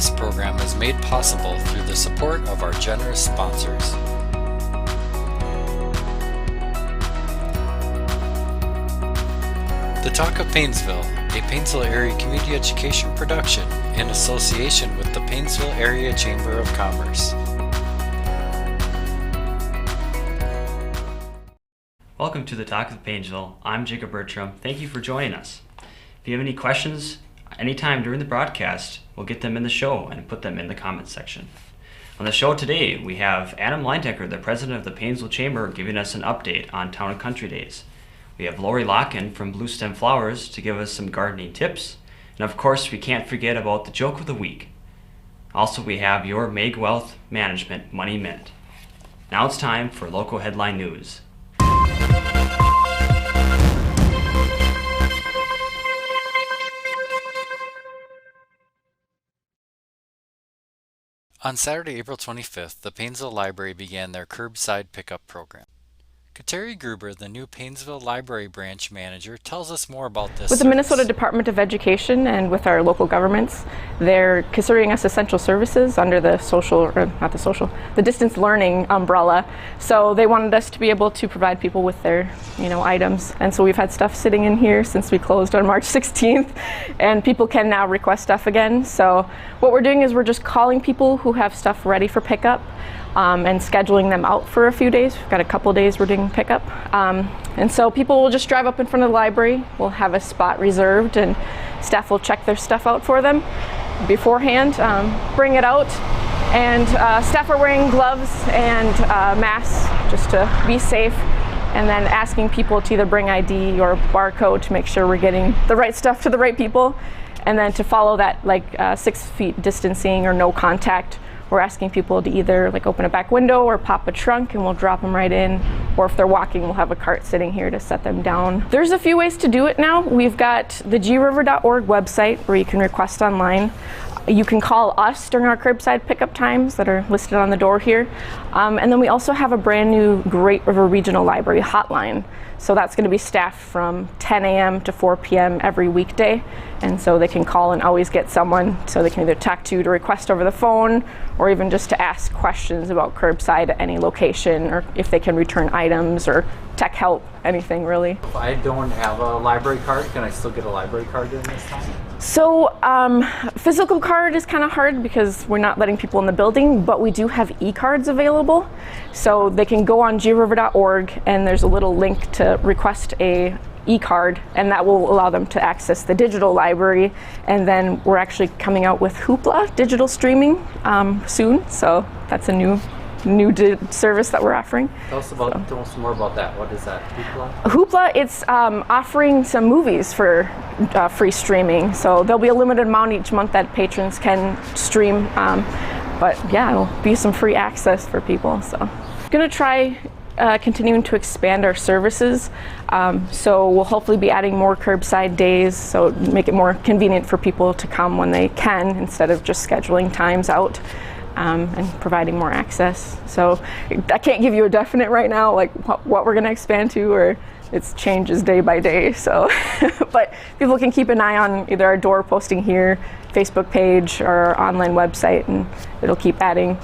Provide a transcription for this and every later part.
This program is made possible through the support of our generous sponsors. The Talk of Paynesville, a Paynesville Area Community Education production in association with the Paynesville Area Chamber of Commerce. Welcome to the Talk of Paynesville. I'm Jacob Bertram. Thank you for joining us. If you have any questions anytime during the broadcast, we'll get them in the show and put them in the comments section. On the show today, we have Adam Leyendecker, the president of the Paynesville Chamber, giving us an update on Town and Country Days. We have Lauri Lokken from Blue Stem Flowers to give us some gardening tips. And of course, we can't forget about the joke of the week. Also, we have your Meg Wealth Management Money Minute. Now it's time for local headline news. On Saturday, April 25th, the Paynesville Library began their curbside pickup program. Kateri Gruber, the new Paynesville Library Branch Manager, tells us more about this. With the Minnesota Department of Education and with our local governments, they're considering us essential services under the the distance learning umbrella. So they wanted us to be able to provide people with their, items. And so we've had stuff sitting in here since we closed on March 16th, and people can now request stuff again. So what we're doing is we're just calling people who have stuff ready for pickup. And scheduling them out for a few days. We've got a couple days we're doing pickup. And so people will just drive up in front of the library. We'll have a spot reserved and staff will check their stuff out for them beforehand, bring it out. And staff are wearing gloves and masks just to be safe. And then asking people to either bring ID or barcode to make sure we're getting the right stuff to the right people. And then to follow that 6 feet distancing or no contact. We're asking people to either open a back window or pop a trunk and we'll drop them right in. Or if they're walking, we'll have a cart sitting here to set them down. There's a few ways to do it now. We've got the griver.org website where you can request online. You can call us during our curbside pickup times that are listed on the door here. And then we also have a brand new Great River Regional Library hotline. So that's going to be staffed from 10 a.m. to 4 p.m. every weekday. And so they can call and always get someone, so they can either talk to request over the phone or even just to ask questions about curbside at any location, or if they can return items or tech help, anything really. If I don't have a library card, can I still get a library card during this time? So physical card is kind of hard because we're not letting people in the building, but we do have e-cards available. So they can go on griver.org and there's a little link to request a e-card, and that will allow them to access the digital library. And then we're actually coming out with Hoopla digital streaming soon. So that's a new service that we're offering. Tell us more about that. What is that, Hoopla? Hoopla, it's offering some movies for free streaming. So there'll be a limited amount each month that patrons can stream. But yeah, it'll be some free access for people. So gonna try continuing to expand our services. So we'll hopefully be adding more curbside days, so make it more convenient for people to come when they can instead of just scheduling times out. And providing more access. So I can't give you a definite right now, what we're going to expand to, or it changes day by day. So, but people can keep an eye on either our door posting here, Facebook page, or our online website, and it'll keep adding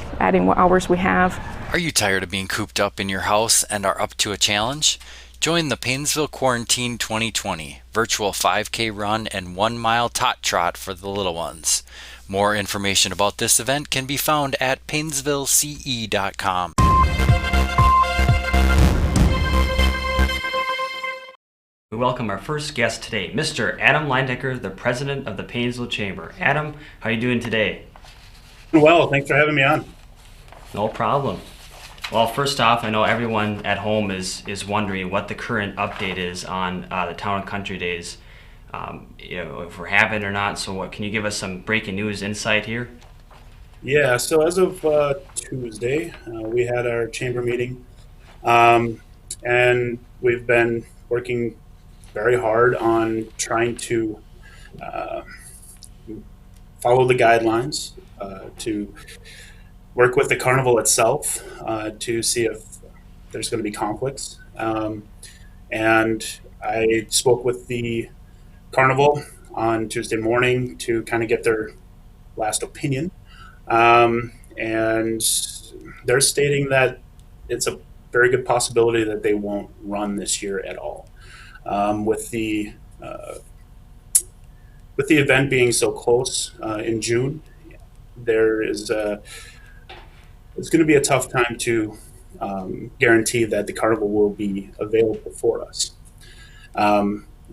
what hours we have. Are you tired of being cooped up in your house and are up to a challenge? Join the Paynesville Quarantine 2020 virtual 5K run and 1 mile tot trot for the little ones. More information about this event can be found at paynesvillece.com. We welcome our first guest today, Mr. Adam Leyendecker, the president of the Paynesville Chamber. Adam, how are you doing today? Well, thanks for having me on. No problem. Well, first off, I know everyone at home is wondering what the current update is on the Town and Country Days. If we're having it or not. So what, can you give us some breaking news insight here? Yeah, so as of Tuesday, we had our chamber meeting, and we've been working very hard on trying to follow the guidelines, to work with the carnival itself to see if there's going to be conflicts. And I spoke with the carnival on Tuesday morning to kind of get their last opinion, and they're stating that it's a very good possibility that they won't run this year at all. With the event being so close in June, there is it's going to be a tough time to guarantee that the carnival will be available for us.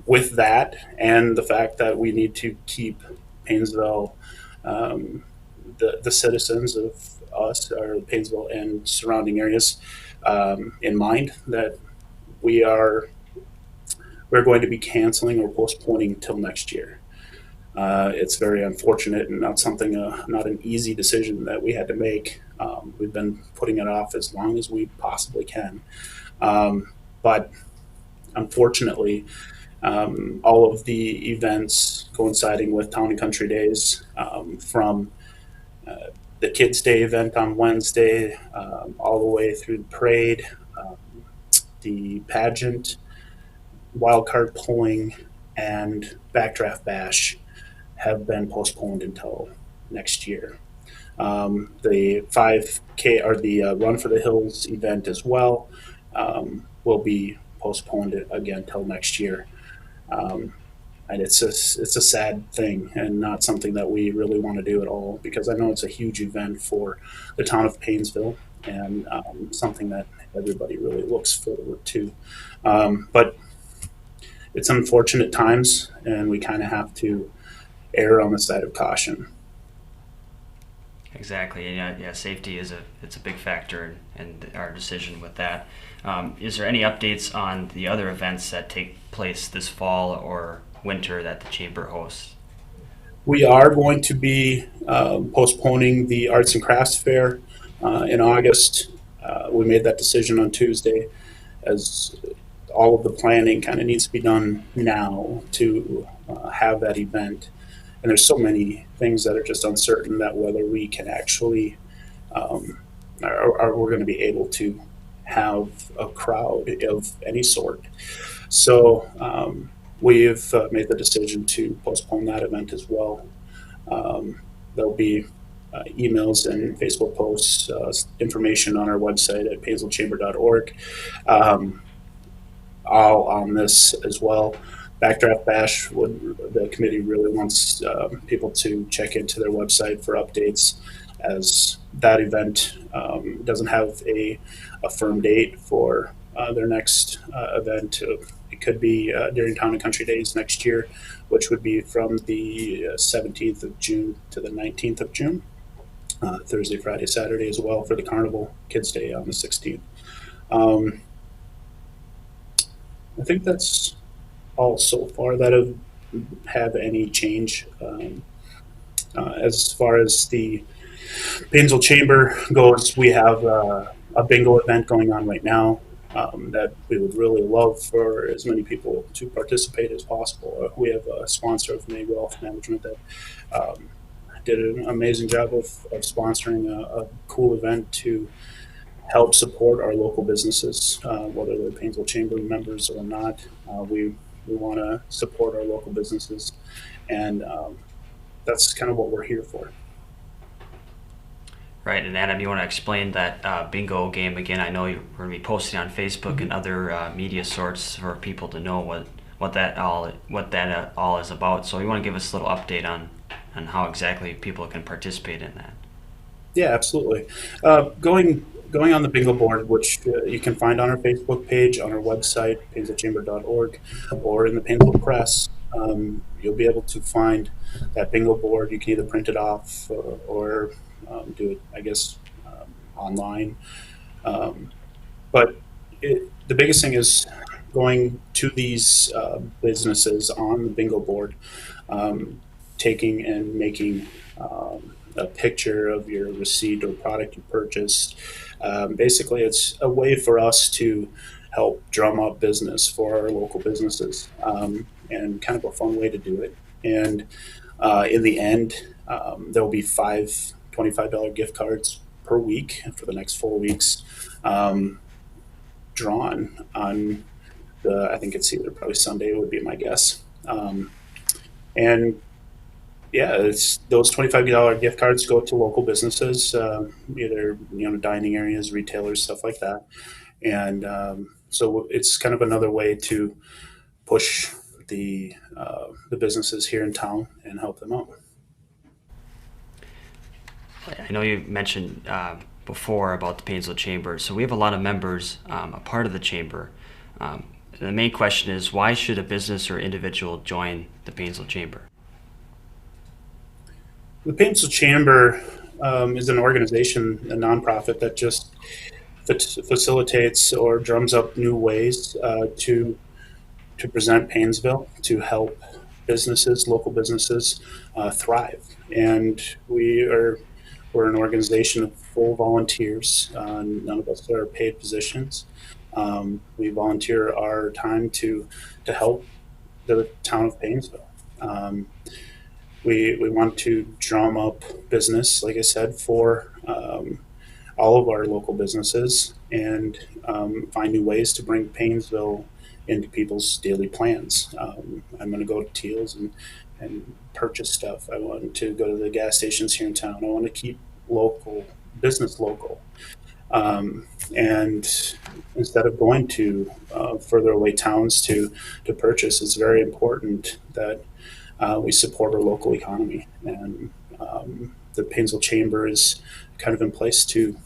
With that, and the fact that we need to keep Paynesville, the citizens of us, or Paynesville and surrounding areas, in mind, that we're going to be canceling or postponing until next year. It's very unfortunate and not an easy decision that we had to make. We've been putting it off as long as we possibly can. But unfortunately, all of the events coinciding with Town and Country Days, from the Kids Day event on Wednesday, all the way through the parade, the pageant, wildcard pulling, and Backdraft Bash have been postponed until next year. The 5K, or the Run for the Hills event as well, will be postponed again till next year. And it's a sad thing, and not something that we really want to do at all, because I know it's a huge event for the town of Paynesville, and something that everybody really looks forward to. But it's unfortunate times, and we kind of have to err on the side of caution. Exactly. Yeah, safety is a big factor in our decision with that. Is there any updates on the other events that take place this fall or winter that the chamber hosts? We are going to be postponing the Arts and Crafts Fair in August. We made that decision on Tuesday, as all of the planning kind of needs to be done now to have that event. And there's so many things that are just uncertain that whether we can actually, or we're going to be able to have a crowd of any sort. So we've made the decision to postpone that event as well. There'll be emails and Facebook posts, information on our website at paynesvillechamber.org, all on this as well. Backdraft Bash, the committee really wants people to check into their website for updates, as that event doesn't have a firm date for their next event. It could be during Town and Country Days next year, which would be from the 17th of June to the 19th of June. Thursday, Friday, Saturday as well for the Carnival Kids Day on the 16th. I think that's all so far that have any change. As far as the Paynesville Chamber goes, we have a bingo event going on right now that we would really love for as many people to participate as possible. We have a sponsor of May Wealth Management that did an amazing job of sponsoring a cool event to help support our local businesses, whether they're Paynesville Chamber members or not. We want to support our local businesses, and that's kind of what we're here for. Right, and Adam, you want to explain that bingo game again? I know you're going to be posting on Facebook and other media sorts for people to know what that all is about. So you want to give us a little update on how exactly people can participate in that? Yeah, absolutely. Going on the bingo board, which you can find on our Facebook page, on our website, paynesvillechamber.org, or in the Paynesville Press, you'll be able to find that bingo board. You can either print it off or do it, I guess, online. But the biggest thing is going to these businesses on the bingo board, taking and making a picture of your receipt or product you purchased. Basically, it's a way for us to help drum up business for our local businesses, and kind of a fun way to do it. And in the end, there'll be 5 $25 gift cards per week for the next 4 weeks, drawn on I think it's either probably Sunday would be my guess. And Yeah, it's those $25 gift cards go to local businesses, either dining areas, retailers, stuff like that, and so it's kind of another way to push the businesses here in town and help them out. I know you mentioned before about the Paynesville Chamber. So we have a lot of members, a part of the chamber. The main question is, why should a business or individual join the Paynesville Chamber? The Paynesville Chamber is an organization, a nonprofit that just facilitates or drums up new ways to present Paynesville, to help businesses, local businesses, thrive. And we're an organization of full volunteers. None of us are paid positions. We volunteer our time to help the town of Paynesville. We want to drum up business, like I said, for all of our local businesses, and find new ways to bring Paynesville into people's daily plans. I'm going to go to Teal's and purchase stuff. I want to go to the gas stations here in town. I want to keep local business local. And instead of going to further away towns to purchase, it's very important that we support our local economy. And the Paynesville Chamber is kind of in place to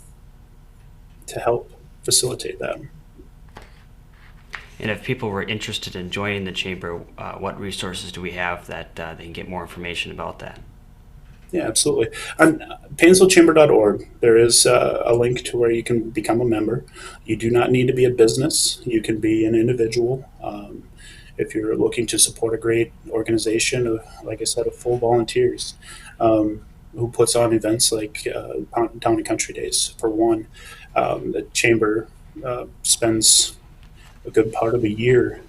help facilitate that. And if people were interested in joining the chamber, what resources do we have that they can get more information about that? Yeah, absolutely. On PaynesvilleChamber.org, there is a link to where you can become a member. You do not need to be a business. You can be an individual. If you're looking to support a great organization, like I said, of full volunteers who puts on events like Town and Country Days. For one, the chamber spends a good part of a year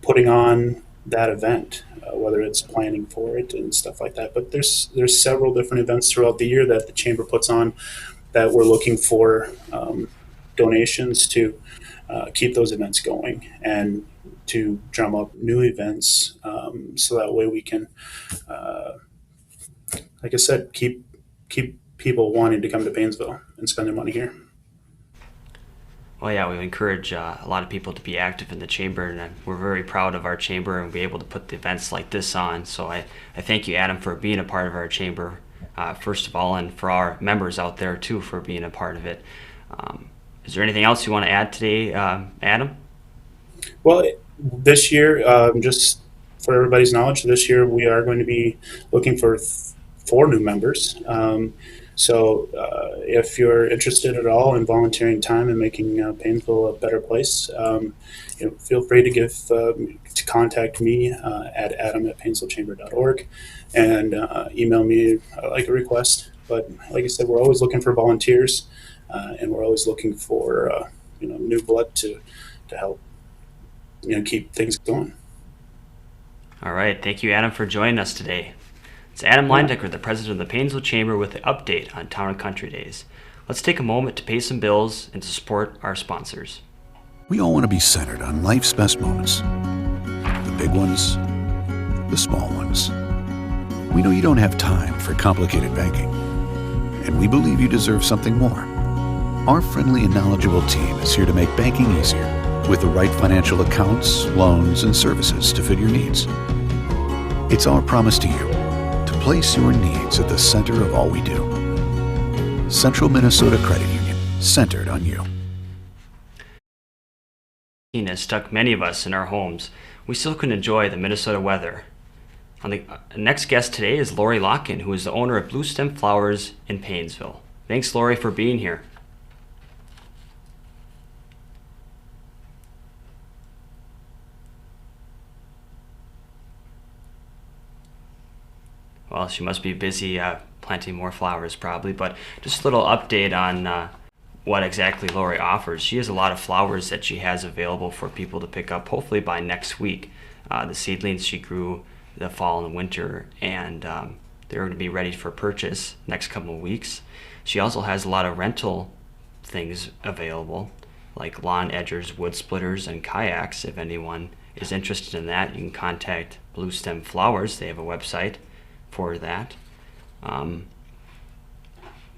putting on that event, whether it's planning for it and stuff like that. But there's several different events throughout the year that the chamber puts on that we're looking for donations to keep those events going and to drum up new events, so that way we can, like I said, keep people wanting to come to Paynesville and spend their money here. Well, yeah, we encourage a lot of people to be active in the chamber, and we're very proud of our chamber and be able to put the events like this on. So I thank you, Adam, for being a part of our chamber, first of all, and for our members out there, too, for being a part of it. Is there anything else you want to add today, Adam? Well, this year, just for everybody's knowledge, this year we are going to be looking for 4 new members. So if you're interested at all in volunteering time and making Paynesville a better place, feel free to contact me at adam@paynesvillechamber.org and email me like a request. But like I said, we're always looking for volunteers, and we're always looking for new blood to help keep things going. All right. Thank you, Adam, for joining us today. It's Adam Leyendecker, the president of the Paynesville Chamber, with the update on Town and Country Days. Let's take a moment to pay some bills and to support our sponsors. We all want to be centered on life's best moments. The big ones, the small ones. We know you don't have time for complicated banking, and we believe you deserve something more. Our friendly and knowledgeable team is here to make banking easier with the right financial accounts, loans, and services to fit your needs. It's our promise to you to place your needs at the center of all we do. Central Minnesota Credit Union, centered on you. Has stuck many of us in our homes. We still can enjoy the Minnesota weather. The next guest today is Lauri Lokken, who is the owner of Blue Stem Flowers in Paynesville. Thanks, Lauri, for being here. Well, she must be busy planting more flowers probably, but just a little update on what exactly Lauri offers. She has a lot of flowers that she has available for people to pick up, hopefully by next week. The seedlings she grew the fall and winter, and they're going to be ready for purchase next couple of weeks. She also has a lot of rental things available, like lawn edgers, wood splitters, and kayaks. If anyone is interested in that, you can contact Blue Stem Flowers. They have a website. for that.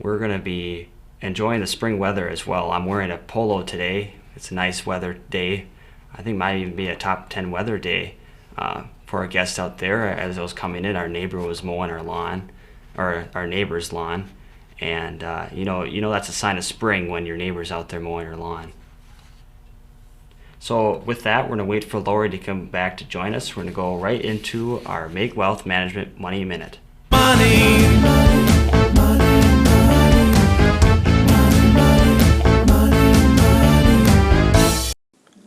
We're going to be enjoying the spring weather as well. I'm wearing a polo today. It's a nice weather day. I think it might even be a top 10 weather day for our guests out there. As I was coming in, our neighbor was mowing our lawn, or our neighbor's lawn. And you know that's a sign of spring when your neighbor's out there mowing your lawn. So with that, we're going to wait for Lauri to come back to join us. We're going to go right into our Make Wealth Management Money Minute.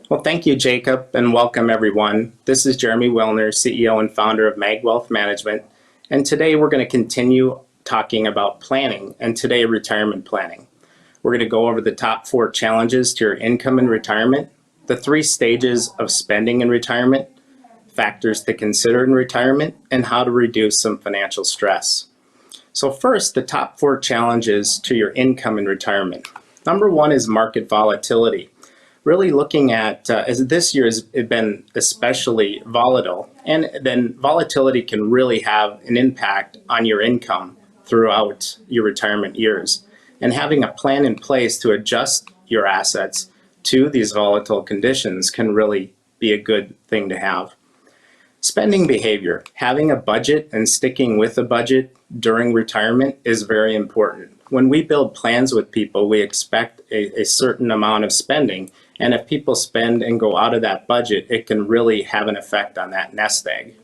Well, thank you, Jacob, and welcome everyone. This is Jeremy Wilner, CEO and founder of Mag Wealth Management, and today we're going to continue talking about planning, and today retirement planning. We're going to go over the top 4 challenges to your income in retirement, the 3 stages of spending in retirement, factors to consider in retirement, and how to reduce some financial stress. So first, the top 4 challenges to your income in retirement. Number 1 is market volatility. Really looking at, as this year has been especially volatile, and then volatility can really have an impact on your income throughout your retirement years. And having a plan in place to adjust your assets to these volatile conditions can really be a good thing to have. Spending behavior, having a budget and sticking with a budget during retirement is very important. When we build plans with people, we expect a certain amount of spending. And if people spend and go out of that budget, it can really have an effect on that nest egg.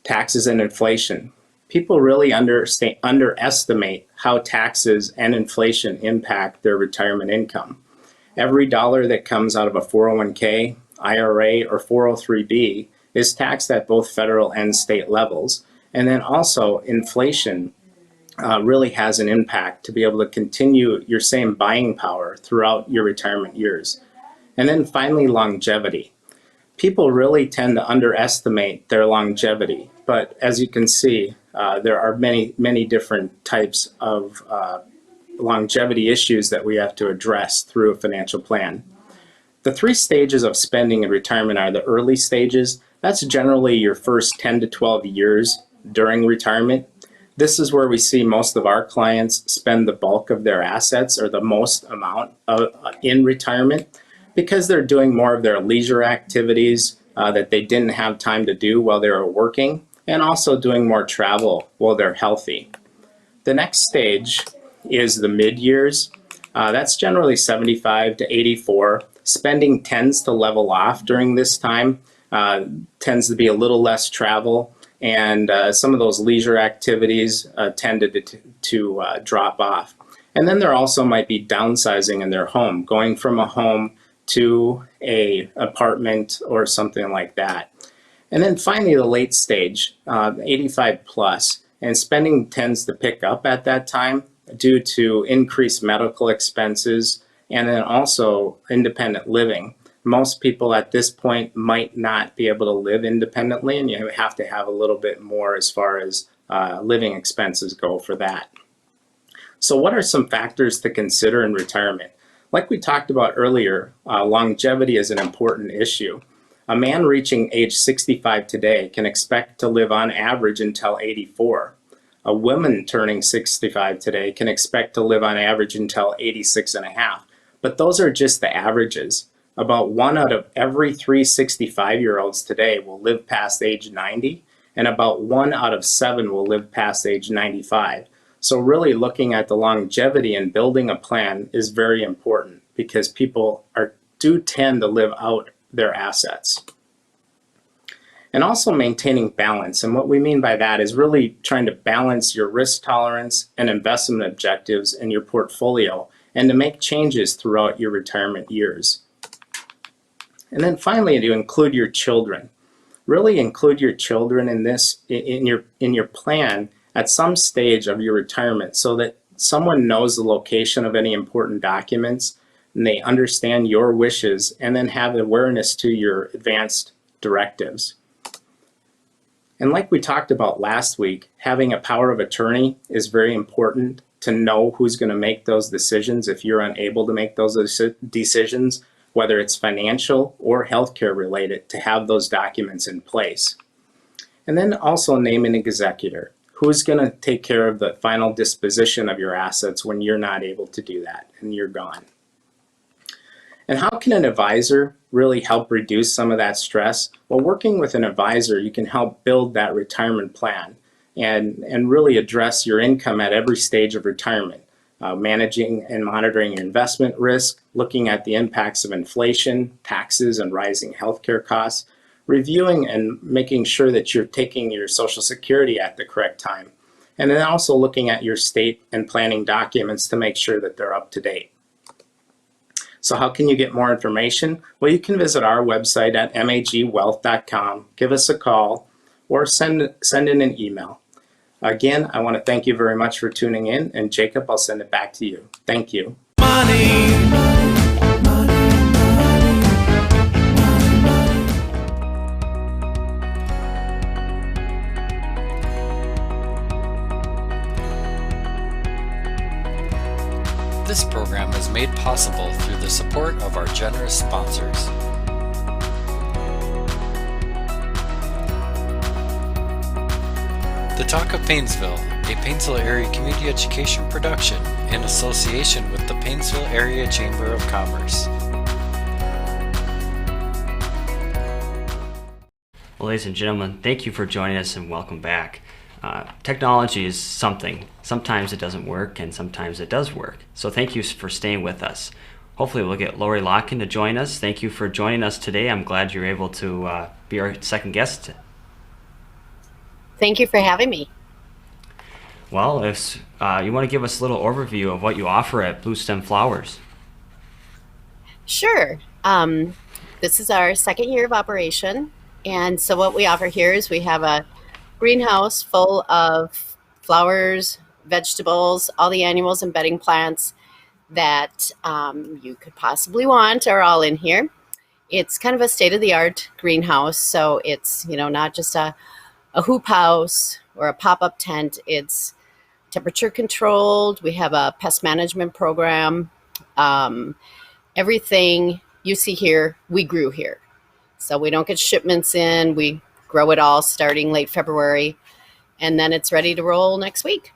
Taxes and inflation. People really underestimate how taxes and inflation impact their retirement income. Every dollar that comes out of a 401k, IRA, or 403b is taxed at both federal and state levels. And then also inflation really has an impact to be able to continue your same buying power throughout your retirement years. And then finally, longevity. People really tend to underestimate their longevity, but as you can see, there are many different types of longevity issues that we have to address through a financial plan. The 3 stages of spending in retirement are the early stages. That's generally your first 10 to 12 years during retirement. This is where we see most of our clients spend the bulk of their assets, or the most amount in retirement, because they're doing more of their leisure activities that they didn't have time to do while they were working, and also doing more travel while they're healthy. The next stage is the mid years. That's generally 75 to 84. Spending tends to level off during this time, tends to be a little less travel, and some of those leisure activities tended to drop off. And then there also might be downsizing in their home, going from a home to a apartment or something like that. And then finally, the late stage, 85 plus, and spending tends to pick up at that time due to increased medical expenses and then also independent living. Most people at this point might not be able to live independently, and you have to have a little bit more as far as living expenses go for that. So what are some factors to consider in retirement? Like we talked about earlier, longevity is an important issue. A man reaching age 65 today can expect to live on average until 84. A woman turning 65 today can expect to live on average until 86 and a half. But those are just the averages. About 1 out of every 3 65-year-olds today will live past age 90, and about 1 out of 7 will live past age 95. So really looking at the longevity and building a plan is very important, because people do tend to live out their assets. And also maintaining balance. And what we mean by that is really trying to balance your risk tolerance and investment objectives in your portfolio, and to make changes throughout your retirement years. And then finally, to include your children. Really include your children in this, in your plan at some stage of your retirement, so that someone knows the location of any important documents, and they understand your wishes, and then have awareness to your advanced directives. And like we talked about last week, having a power of attorney is very important to know who's going to make those decisions if you're unable to make those decisions, whether it's financial or healthcare related, to have those documents in place. And then also name an executor. Who's going to take care of the final disposition of your assets when you're not able to do that and you're gone? And how can an advisor really help reduce some of that stress? Well, working with an advisor, you can help build that retirement plan and really address your income at every stage of retirement, managing and monitoring your investment risk, looking at the impacts of inflation, taxes, and rising healthcare costs, reviewing and making sure that you're taking your Social Security at the correct time, and then also looking at your state and planning documents to make sure that they're up to date. So how can you get more information? Well, you can visit our website at magwealth.com, give us a call, or send in an email. Again, I want to thank you very much for tuning in, and Jacob, I'll send it back to you. Thank you. This program is made possible through the support of our generous sponsors. The Talk of Paynesville, a Paynesville Area Community Education production in association with the Paynesville Area Chamber of Commerce. Well, ladies and gentlemen, thank you for joining us and welcome back. Technology is something. Sometimes it doesn't work and sometimes it does work. So thank you for staying with us. Hopefully we'll get Lauri Lokken to join us. Thank you for joining us today. I'm glad you're able to be our second guest. Thank you for having me. Well, if you want to give us a little overview of what you offer at Blue Stem Flowers. Sure. This is our second year of operation. And so what we offer here is we have a greenhouse full of flowers, vegetables, all the annuals and bedding plants that you could possibly want are all in here. It's kind of a state-of-the-art greenhouse, so it's not just a hoop house or a pop-up tent. It's temperature controlled. We have a pest management program. Everything you see here, we grew here. So we don't get shipments in. We grow it all starting late February, and then it's ready to roll next week.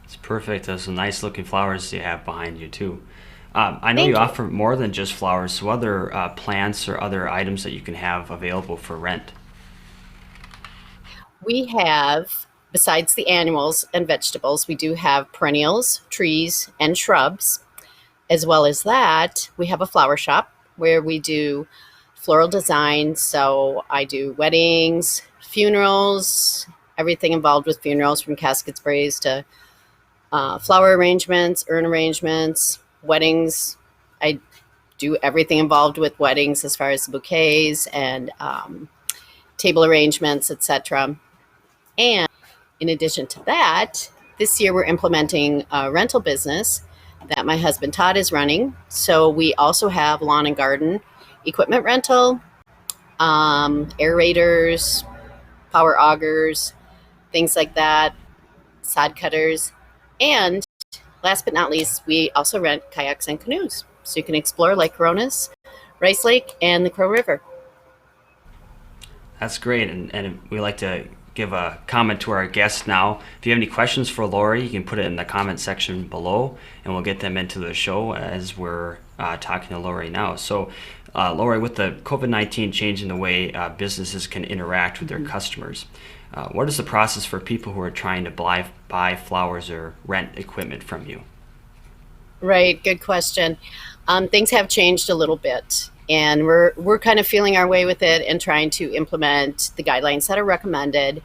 It's perfect. There's some nice looking flowers you have behind you too. I know you offer more than just flowers, so other plants or other items that you can have available for rent. We have, besides the annuals and vegetables, we do have perennials, trees, and shrubs. As well as that, we have a flower shop where we do floral design. So I do weddings, funerals, everything involved with funerals, from casket sprays to flower arrangements, urn arrangements, weddings. I do everything involved with weddings as far as the bouquets and table arrangements, etc. And in addition to that, this year we're implementing a rental business that my husband Todd is running. So we also have lawn and garden equipment rental, aerators, power augers, things like that, sod cutters, and last but not least, we also rent kayaks and canoes. So you can explore Lake Coronas, Rice Lake, and the Crow River. That's great, and we like to give a comment to our guests now. If you have any questions for Lauri, you can put it in the comment section below, and we'll get them into the show as we're talking to Lauri now. So, Lauri, with the COVID-19 changing the way businesses can interact with their customers, what is the process for people who are trying to buy flowers or rent equipment from you? Right, good question. Things have changed a little bit, and we're kind of feeling our way with it and trying to implement the guidelines that are recommended,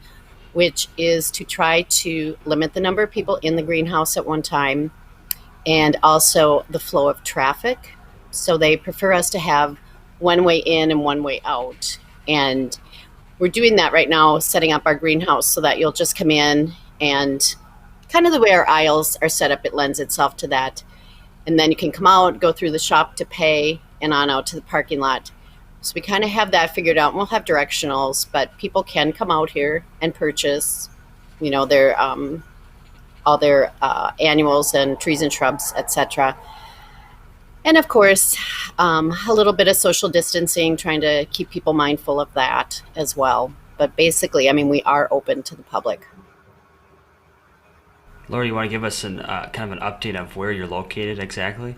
which is to try to limit the number of people in the greenhouse at one time, and also the flow of traffic. So they prefer us to have one way in and one way out. And we're doing that right now, setting up our greenhouse so that you'll just come in, and kind of the way our aisles are set up, it lends itself to that. And then you can come out, go through the shop to pay, and on out to the parking lot. So we kind of have that figured out. We'll have directionals, but people can come out here and purchase, their all their annuals and trees and shrubs, etc. And of course, a little bit of social distancing, trying to keep people mindful of that as well. But basically, we are open to the public. Lauri, you want to give us an kind of an update of where you're located exactly?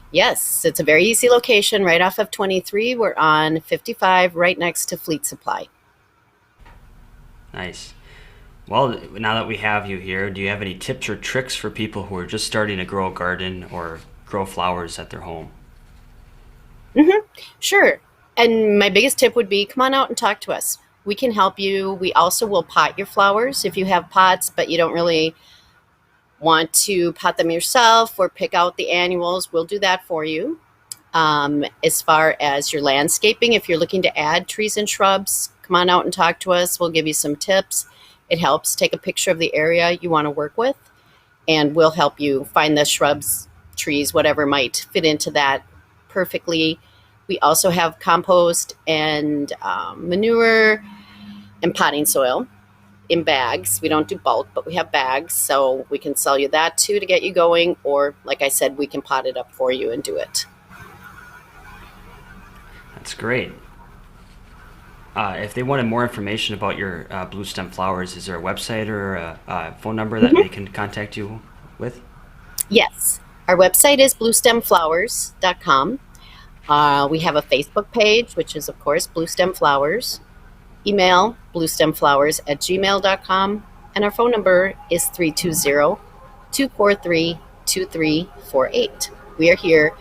Yes, it's a very easy location right off of 23. We're on 55 right next to Fleet Supply. Nice. Well, now that we have you here, do you have any tips or tricks for people who are just starting to grow a garden or grow flowers at their home? Sure. And my biggest tip would be come on out and talk to us. We can help you. We also will pot your flowers if you have pots, but you don't really want to pot them yourself or pick out the annuals. We'll do that for you. As far as your landscaping, if you're looking to add trees and shrubs, come on out and talk to us. We'll give you some tips. It helps. Take a picture of the area you want to work with, and we'll help you find the shrubs, trees, whatever might fit into that perfectly. We also have compost and manure and potting soil in bags. We don't do bulk, but we have bags, so we can sell you that too to get you going. Or, like I said, we can pot it up for you and do it. That's great. If they wanted more information about your blue stem flowers, is there a website or a phone number that they can contact you with? Yes. Our website is bluestemflowers.com. We have a Facebook page, which is, of course, Blue Stem Flowers. Email bluestemflowers@gmail.com. And our phone number is 320-243-2348. We are here.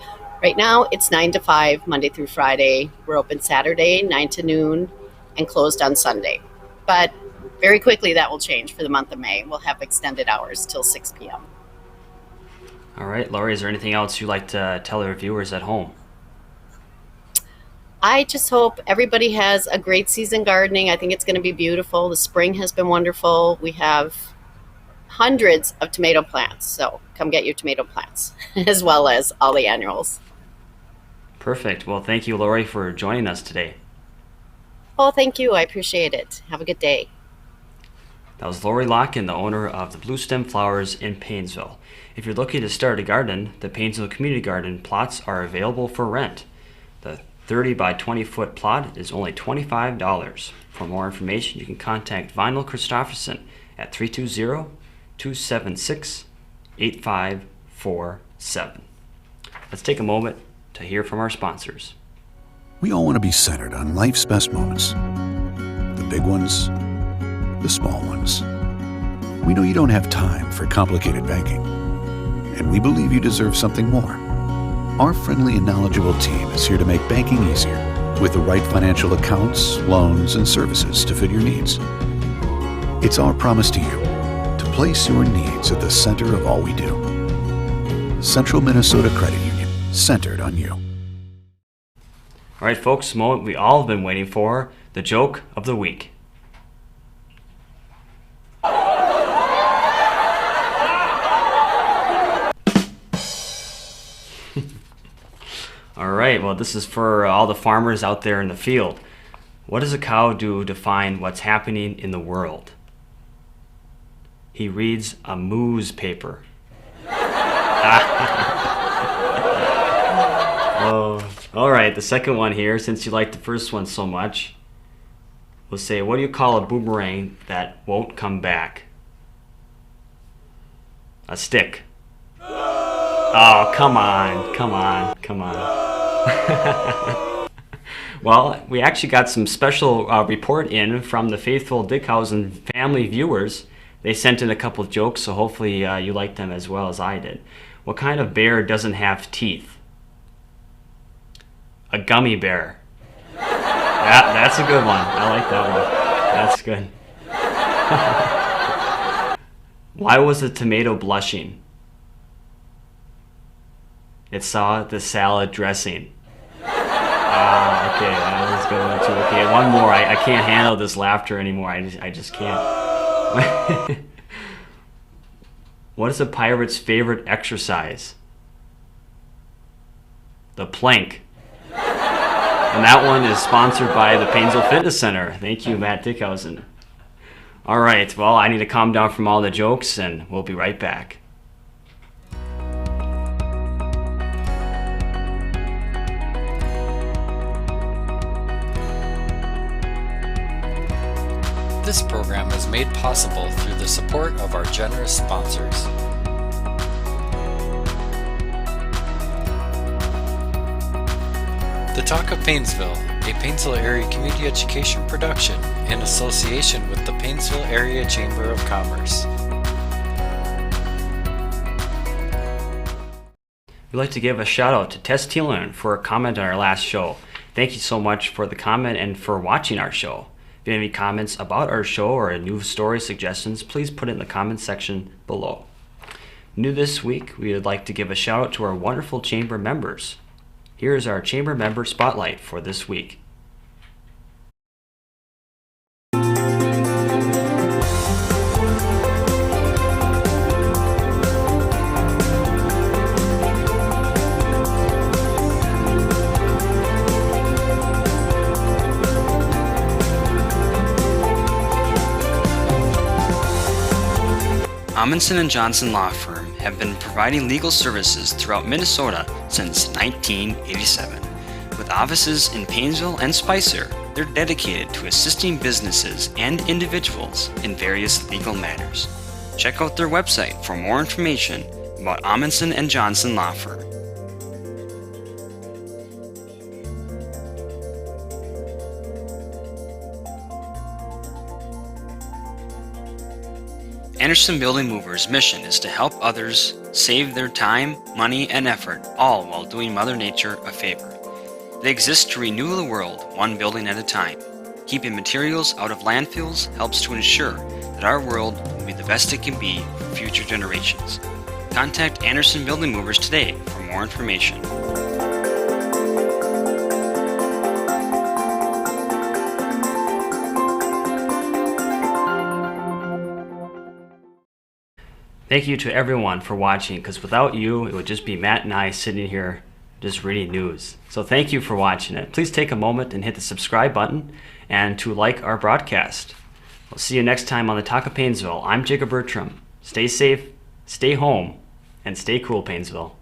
Right now, it's 9 to 5, Monday through Friday. We're open Saturday, 9 to noon, and closed on Sunday. But very quickly, that will change for the month of May. We'll have extended hours till 6 p.m. All right, Lauri, is there anything else you'd like to tell our viewers at home? I just hope everybody has a great season gardening. I think it's going to be beautiful. The spring has been wonderful. We have hundreds of tomato plants, so come get your tomato plants, as well as all the annuals. Perfect. Well, thank you, Lauri, for joining us today. Oh, thank you. I appreciate it. Have a good day. That was Lauri Lokken, the owner of the Blue Stem Flowers in Paynesville. If you're looking to start a garden, the Paynesville Community Garden plots are available for rent. The 30 by 20 foot plot is only $25. For more information, you can contact Vinyl Christofferson at 320-276-8547. Let's take a moment to hear from our sponsors. We all want to be centered on life's best moments. The big ones, the small ones. We know you don't have time for complicated banking, and we believe you deserve something more. Our friendly and knowledgeable team is here to make banking easier with the right financial accounts, loans, and services to fit your needs. It's our promise to you to place your needs at the center of all we do. Central Minnesota Credit Union, centered on you. All right, folks, the moment we all have been waiting for, the joke of the week. All right, well, this is for all the farmers out there in the field. What does a cow do to find what's happening in the world? He reads a moose paper. Oh, all right, the second one here, since you liked the first one so much, we'll say, what do you call a boomerang that won't come back? A stick. Oh, come on. Well, we actually got some special report in from the faithful Dickhausen family viewers. They sent in a couple of jokes, so hopefully you liked them as well as I did. What kind of bear doesn't have teeth? A gummy bear. That's a good one. I like that one. That's good. Why was a tomato blushing? It saw the salad dressing. Okay, that was a good one too. Okay, one more. I can't handle this laughter anymore. I just can't. What is a pirate's favorite exercise? The plank. And that one is sponsored by the Paynesville Fitness Center. Thank you, Matt Dickhausen. All right, well, I need to calm down from all the jokes, and we'll be right back. This program is made possible through the support of our generous sponsors. The Talk of Paynesville, a Paynesville Area Community Education production in association with the Paynesville Area Chamber of Commerce. We'd like to give a shout out to Tess Thielen for a comment on our last show. Thank you so much for the comment and for watching our show. If you have any comments about our show or a new story suggestions, please put it in the comments section below. New this week, we would like to give a shout out to our wonderful chamber members. Here is our chamber member spotlight for this week. Amundsen & Johnson Law Firm have been providing legal services throughout Minnesota since 1987. With offices in Paynesville and Spicer, they're dedicated to assisting businesses and individuals in various legal matters. Check out their website for more information about Amundsen & Johnson Law Firm. Anderson Building Movers' mission is to help others save their time, money, and effort, all while doing Mother Nature a favor. They exist to renew the world one building at a time. Keeping materials out of landfills helps to ensure that our world will be the best it can be for future generations. Contact Anderson Building Movers today for more information. Thank you to everyone for watching, because without you, it would just be Matt and I sitting here just reading news. So thank you for watching it. Please take a moment and hit the subscribe button and to like our broadcast. We'll see you next time on the Talk of Paynesville. I'm Jacob Bertram. Stay safe, stay home, and stay cool, Paynesville.